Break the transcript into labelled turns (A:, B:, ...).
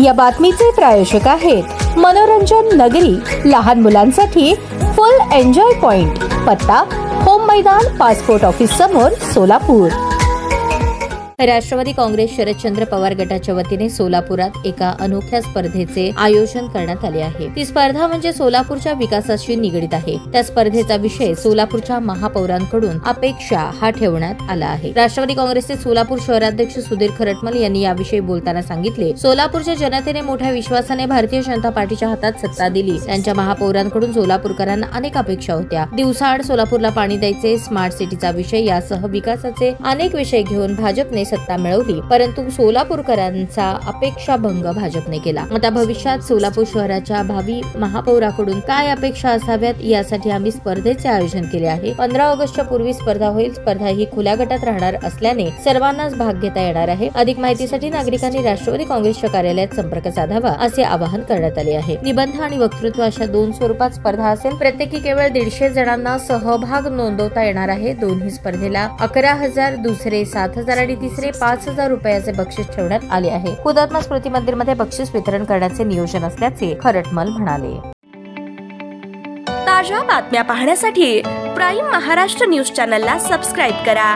A: या बातमीचे प्रायोजक आहेत मनोरंजन नगरी, लहान मुलांसाठी फुल एन्जॉय पॉइंट, पत्ता होम मैदान, पासपोर्ट ऑफिस समोर, सोलापूर।
B: राष्ट्रवादी काँग्रेस शरदचंद्र पवार गटाच्या वतीने सोलापुरात एका अनोख्या स्पर्धेचे आयोजन करण्यात आले आहे। ती स्पर्धा म्हणजे सोलापूरच्या विकासाशी निगडीत आहे। त्या स्पर्धेचा विषय सोलापूरच्या महापौरांकडून अपेक्षा हा ठेवण्यात आला आहे। राष्ट्रवादी काँग्रेसचे सोलापूर शहराध्यक्ष सुधीर खरटमल यांनी याविषयी बोलताना सांगितले, सोलापूरच्या जनतेने मोठ्या विश्वासाने भारतीय जनता पार्टीच्या हातात सत्ता दिली। त्यांच्या महापौरांकडून सोलापूरकरांना अनेक अपेक्षा होत्या। दिवसाआड सोलापूरला पाणी द्यायचे, स्मार्ट सिटीचा विषय यासह विकासाचे अनेक विषय घेऊन भाजपने सत्ता मिळवली, परंतु सोलापूरकरांचा अपेक्षा भंग भाजपने केला। आता भविष्यात सोलापूर शहराच्या भावी महापौराकडून काय अपेक्षा असाव्यात यासाठी आम्ही स्पर्धेचे आयोजन केले आहे। 15 ऑगस्टच्या पूर्वी स्पर्धा होईल। स्पर्धा ही खुल्या गटात राहणार असल्याने सर्वांनाच भाग घेता येणार आहे। अधिक माहितीसाठी नागरिकांनी राष्ट्रवादी काँग्रेसच्या कार्यालयात संपर्क साधावा असे आवाहन करण्यात आले आहे। निबंध आणि वक्तृत्व अशा 2 स्वरूपात स्पर्धा असेल। प्रत्येकी केवळ 150 जणांना सहभाग नोंदवता येणार आहे। दोन्ही स्पर्धेला 11,000, दुसरे 7,000 आणि तिसरे 5,000 रुपयाचे बक्षीस ठेवण्यात आले आहे। हुतात्मा स्मृती मंदिरमध्ये बक्षीस वितरण करण्याचे नियोजन असल्याचे खरटमल म्हणाले।
C: ताज्या बातम्या पाहण्यासाठी प्राईम महाराष्ट्र न्यूज चॅनलला सबस्क्राईब करा।